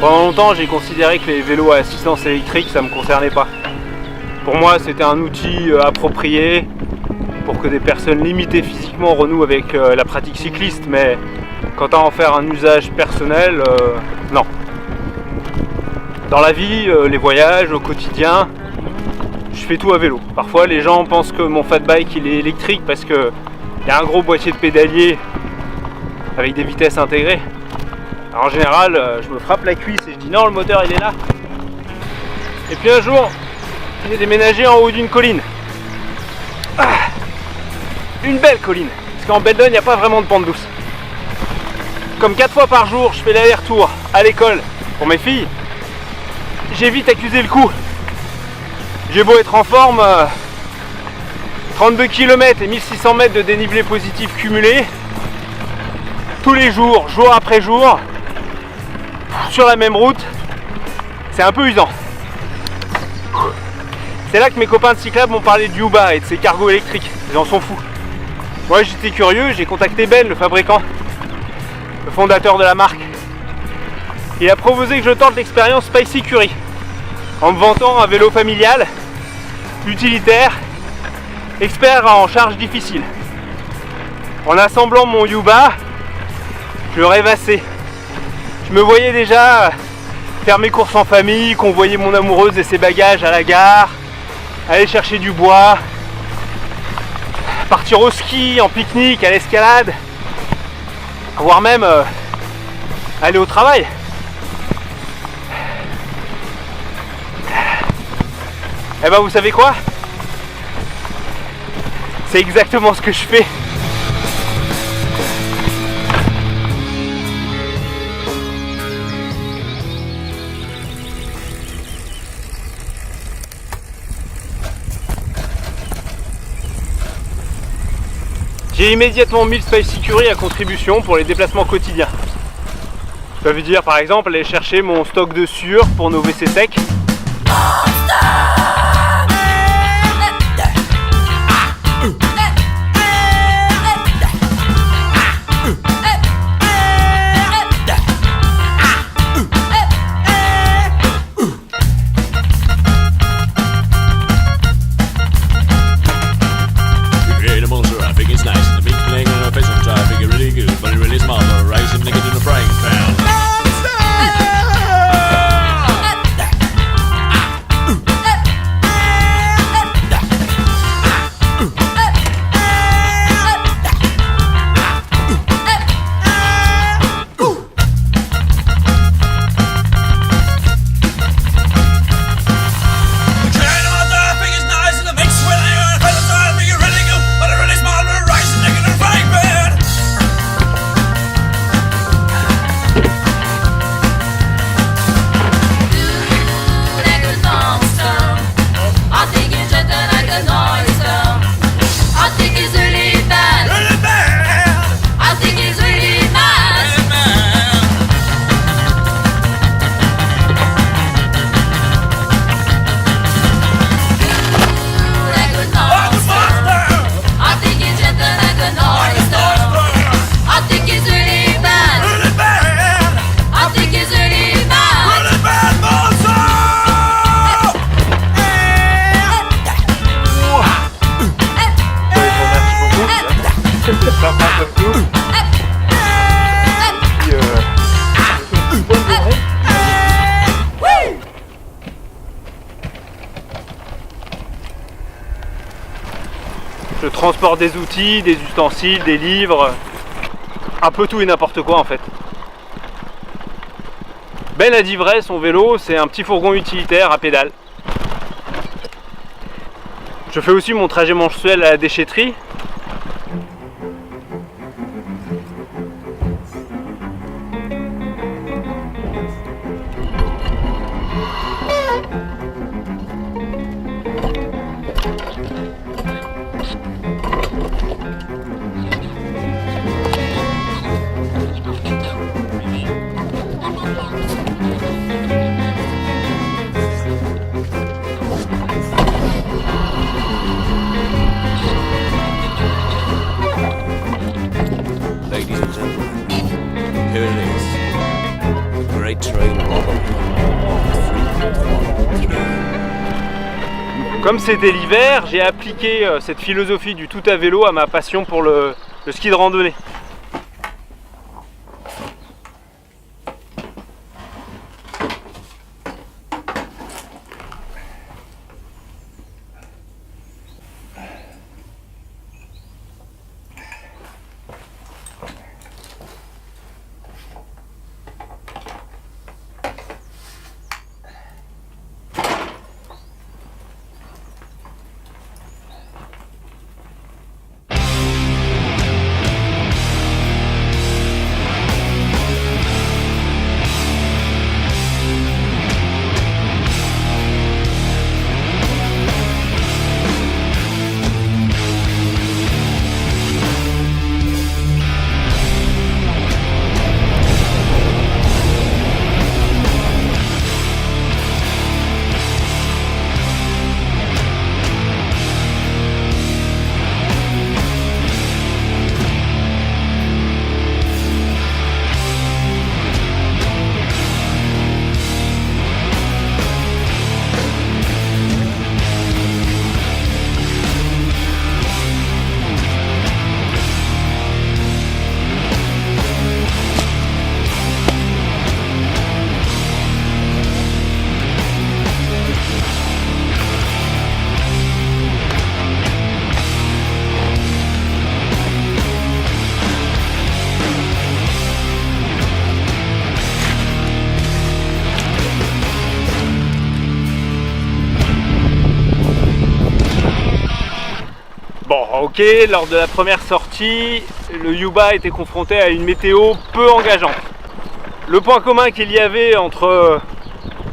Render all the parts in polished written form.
Pendant longtemps, j'ai considéré que les vélos à assistance électrique, ça ne me concernait pas. Pour moi, c'était un outil approprié pour que des personnes limitées physiquement renouent avec la pratique cycliste, mais quant à en faire un usage personnel, non. Dans la vie, les voyages, au quotidien, je fais tout à vélo. Parfois, les gens pensent que mon fat bike il est électrique parce qu'il y a un gros boîtier de pédalier avec des vitesses intégrées. Alors, en général, je me frappe la cuisse et je dis non, le moteur il est là. Et puis un jour, j'ai déménagé en haut d'une colline. Une belle colline, parce qu'en Belledonne, il n'y a pas vraiment de pente douce. Comme 4 fois par jour, je fais l'aller-retour à l'école pour mes filles, j'ai vite accusé le coup. J'ai beau être en forme, 32 km et 1600 mètres de dénivelé positif cumulé, tous les jours, jour après jour, sur la même route, c'est un peu usant. C'est là que mes copains de Cyclab m'ont parlé de Yuba et de ses cargos électriques, ils en sont fous. Moi j'étais curieux, j'ai contacté Ben, le fabricant, le fondateur de la marque. Il a proposé que je tente l'expérience Spicy Curry, en me vantant un vélo familial, utilitaire, expert en charge difficile. En assemblant mon Yuba, je le rêvassais. Je me voyais déjà faire mes courses en famille, convoyer mon amoureuse et ses bagages à la gare, aller chercher du bois, partir au ski, en pique-nique, à l'escalade, voire même aller au travail. Eh ben vous savez quoi? C'est exactement ce que je fais. J'ai immédiatement mis le Spicy Curry à contribution pour les déplacements quotidiens. Ça veut dire par exemple aller chercher mon stock de sueur pour nos WC secs. Je transporte des outils, des ustensiles, des livres, un peu tout et n'importe quoi en fait. Ben a dit vrai, son vélo c'est un petit fourgon utilitaire à pédales. Je fais aussi mon trajet mensuel à la déchetterie. great train robbery. Comme c'était l'hiver, j'ai appliqué cette philosophie du tout à vélo à ma passion pour le ski de randonnée. Bon, ok, lors de la première sortie, le Yuba était confronté à une météo peu engageante. Le point commun qu'il y avait entre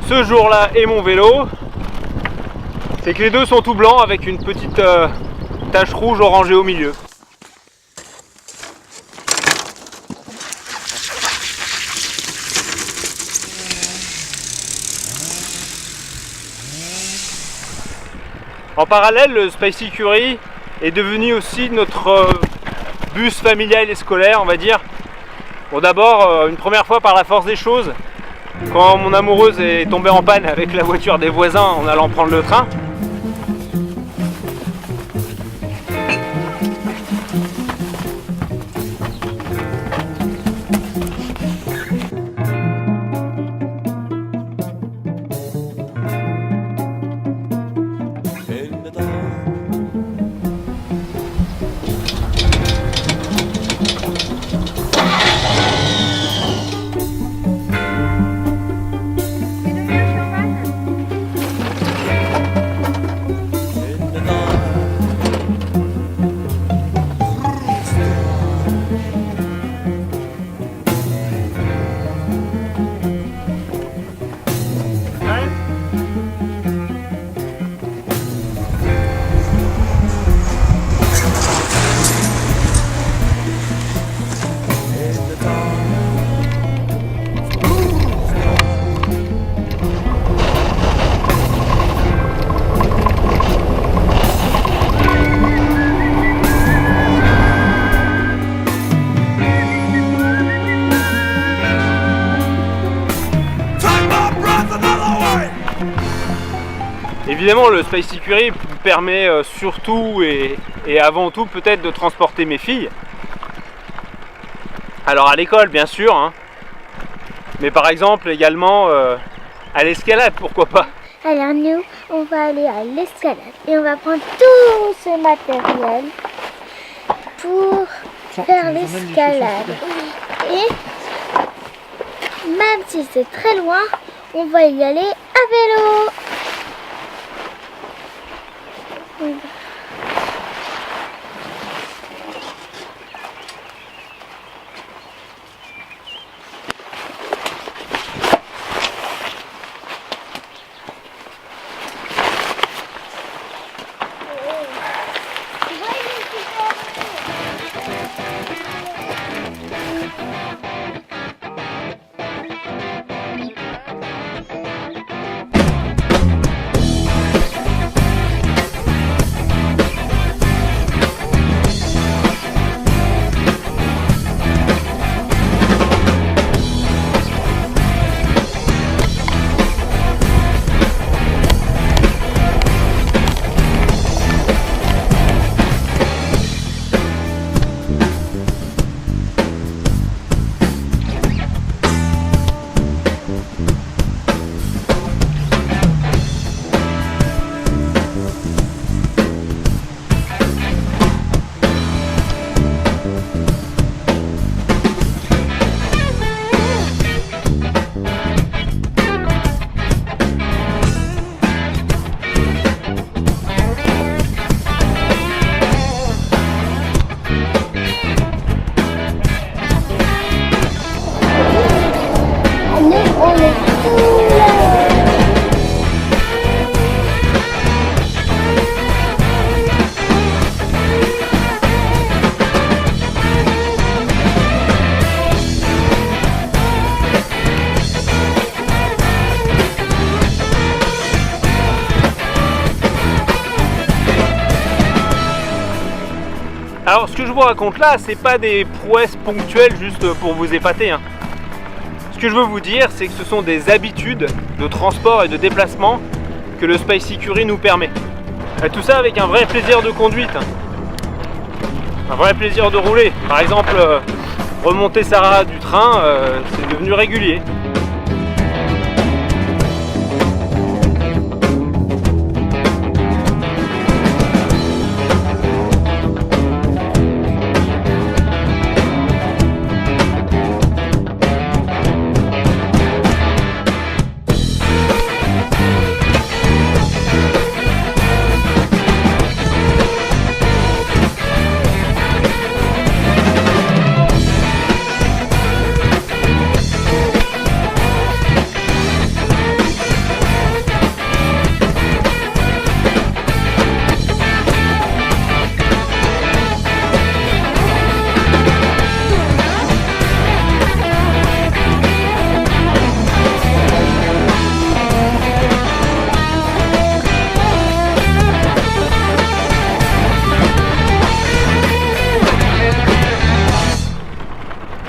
ce jour-là et mon vélo, c'est que les deux sont tout blancs avec une petite tache rouge orangée au milieu. En parallèle, le Spicy Curry est devenu aussi notre bus familial et scolaire, on va dire. Bon, d'abord, une première fois par la force des choses, quand mon amoureuse est tombée en panne avec la voiture des voisins en allant prendre le train. Évidemment, le Spicy Curry permet surtout et avant tout peut-être de transporter mes filles. Alors à l'école bien sûr, hein, mais par exemple également à l'escalade, pourquoi pas. Alors nous, on va aller à l'escalade et on va prendre tout ce matériel pour faire l'escalade. Et même si c'est très loin, on va y aller à vélo. Alors ce que je vous raconte là, c'est pas des prouesses ponctuelles juste pour vous épater, hein. Ce que je veux vous dire, c'est que ce sont des habitudes de transport et de déplacement que le Space Ecurie nous permet. Et tout ça avec un vrai plaisir de conduite, hein. Un vrai plaisir de rouler. Par exemple, remonter Sarah du train, c'est devenu régulier.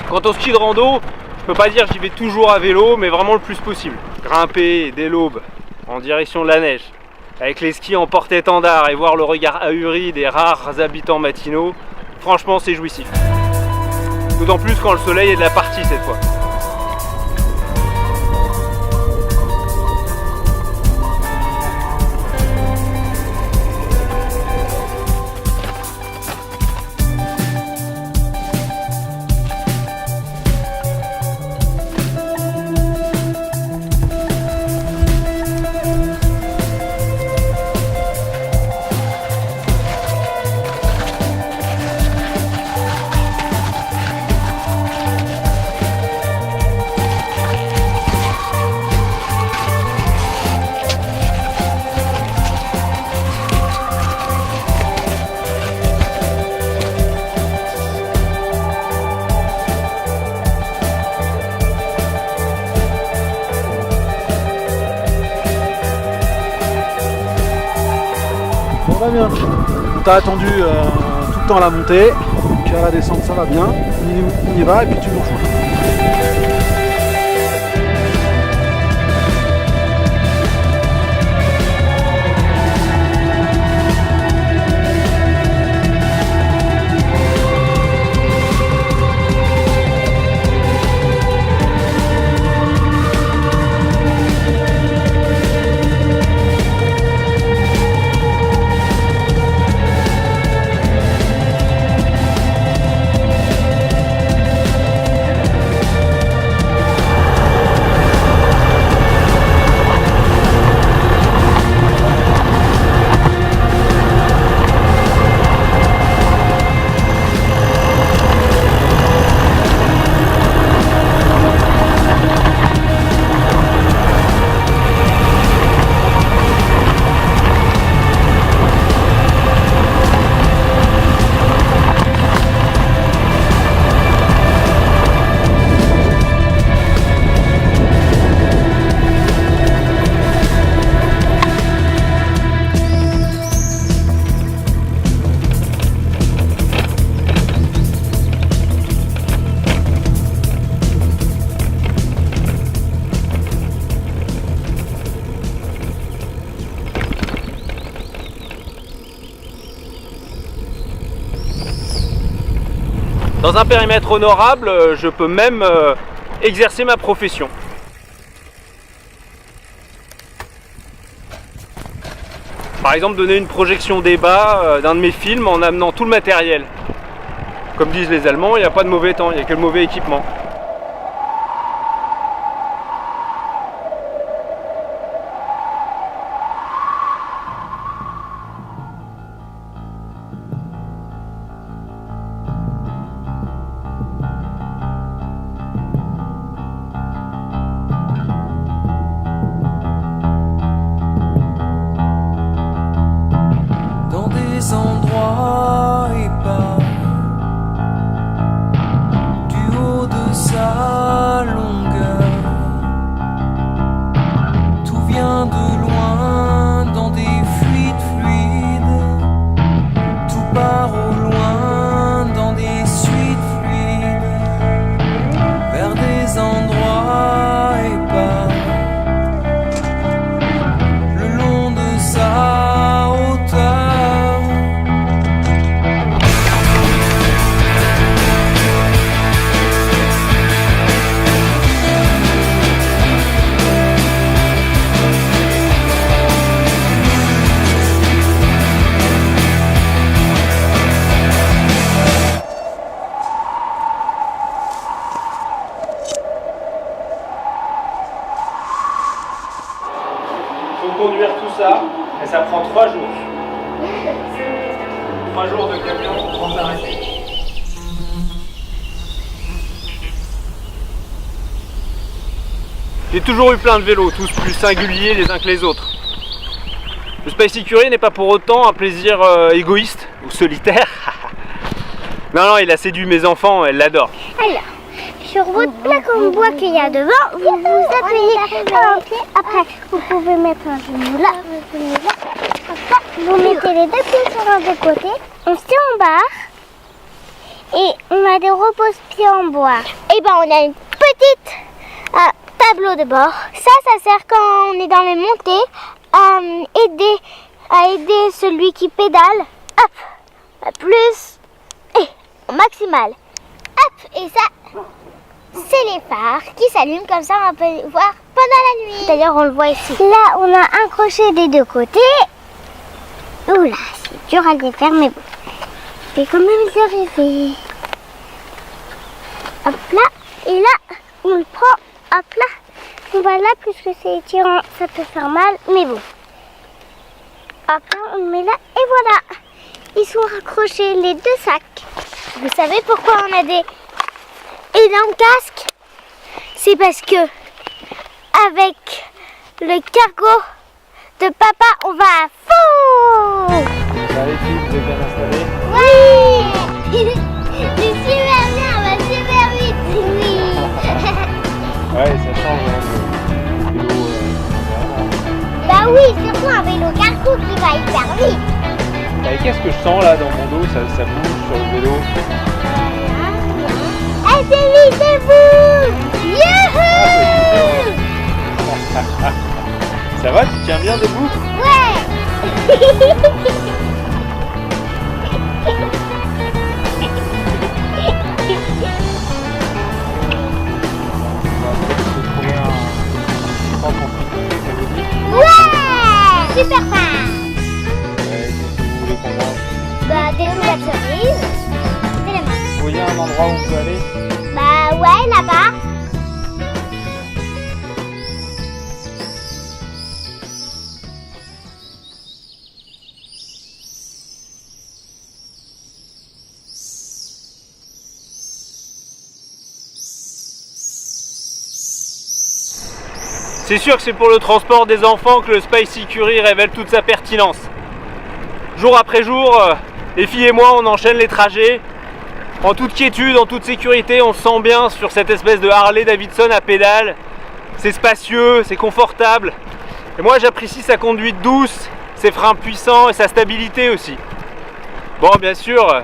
Quant au ski de rando, je peux pas dire que j'y vais toujours à vélo, mais vraiment le plus possible. Grimper dès l'aube en direction de la neige, avec les skis en porte-étendard et voir le regard ahuri des rares habitants matinaux, franchement c'est jouissif. D'autant plus quand le soleil est de la partie cette fois. On va bien. On t'a attendu tout le temps à la montée, puis à la descente ça va bien. On y va et puis tu nous rejoins. Dans un périmètre honorable, je peux même exercer ma profession. Par exemple, donner une projection débat d'un de mes films en amenant tout le matériel. Comme disent les Allemands, il n'y a pas de mauvais temps, il n'y a que le mauvais équipement. Endroits épars, du haut de conduire tout ça, et ça prend 3 jours. 3 jours de camion sans s'arrêter. J'ai toujours eu plein de vélos, tous plus singuliers les uns que les autres. Le Spicy Curie n'est pas pour autant un plaisir égoïste ou solitaire. Non, il a séduit mes enfants, elles l'adorent. Alors, sur votre plaque en bois qu'il y a devant, vous vous appuyez sur un pied. Après, vous pouvez mettre un genou là, un genou là. Après, vous mettez les 2 pieds sur un des côtés. On se tient en barre. Et on a des repose-pieds en bois. Et ben, on a une petite tableau de bord. Ça sert quand on est dans les montées à aider celui qui pédale. Hop, plus et au maximal. Hop, et ça, c'est les phares qui s'allument comme ça, on peut voir pendant la nuit. D'ailleurs, on le voit ici. Là, on a un crochet des 2 côtés. Oula, c'est dur à le défaire, mais bon. Je vais quand même y arriver. Hop là, et là, on le prend. Hop là, on va là, puisque c'est étirant, ça peut faire mal, mais bon. Hop là, on le met là, et voilà. Ils sont raccrochés, les 2 sacs. Vous savez pourquoi on a des énormes casques? C'est parce que avec le cargo de papa, on va à fond. Ça les filles, vous êtes bien installés? Oui. C'est super bien, on va super vite. Oui. Ouais, ça change le vélo. Bah oui, surtout un vélo cargo qui va hyper vite. Et qu'est-ce que je sens là dans mon dos? Ça bouge sur le vélo. Assez vite et vous. Youhou. Ça va, tu tiens bien debout? Ouais. Ouais, super fan. Ouais, qu'est-ce que vous voulez qu'on mange? Bah des nouvelles cerises. C'est la main. Vous voyez un endroit où on peut aller? Bah ouais, là-bas. C'est sûr que c'est pour le transport des enfants que le Spicy Curie révèle toute sa pertinence. Jour après jour, les filles et moi, on enchaîne les trajets. En toute quiétude, en toute sécurité, on se sent bien sur cette espèce de Harley Davidson à pédale. C'est spacieux, c'est confortable. Et moi, j'apprécie sa conduite douce, ses freins puissants et sa stabilité aussi. Bon, bien sûr,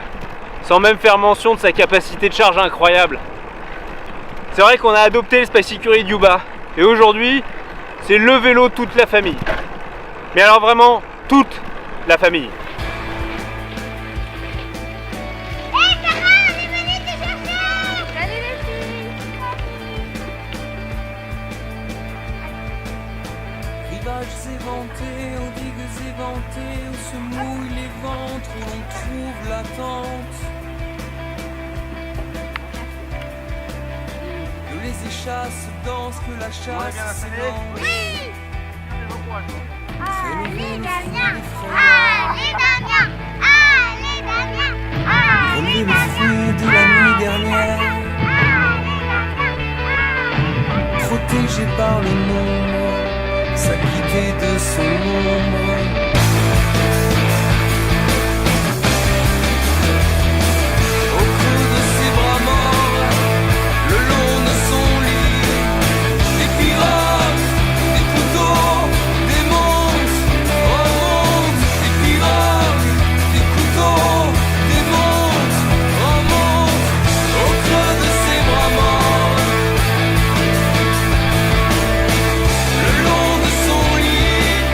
sans même faire mention de sa capacité de charge incroyable. C'est vrai qu'on a adopté le Spicy Curie Yuba. Et aujourd'hui, c'est le vélo de toute la famille. Mais alors vraiment, toute la famille. Hey Sarah, on est venus te chercher. Salut les filles. Rivages éventés, aux digues éventées, où se mouillent les ventres, où l'on trouve l'attente. Que les échasses dansent, que la chasse s'élance. Oui. Allez Damien, allez Damien, allez Damien, Relever le fruit de la nuit dernière, protégé par le nombre, s'acquitter de son ombre. Au creux de ses bras morts, le long de son lit, des pirates, des couteaux, des monstres, oh monstres, des pirates, des couteaux, des monstres, oh monstres, au creux de ses bras morts, le long de son lit,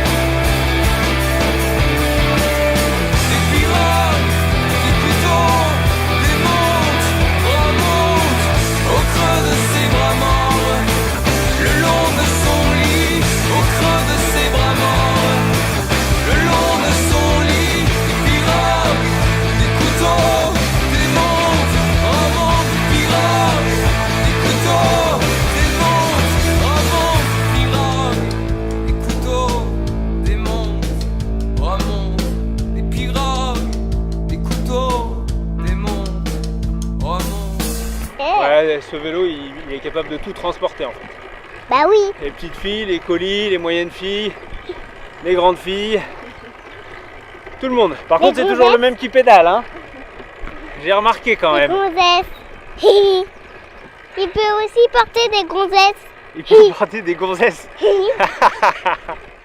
ce vélo, il est capable de tout transporter en fait. Bah oui. Les petites filles, les colis, les moyennes filles, les grandes filles, tout le monde. Par contre, c'est toujours gonzesses. le même qui pédale, hein. J'ai remarqué quand Des même. gonzesses. Il peut aussi porter des gonzesses. Il peut porter des gonzesses.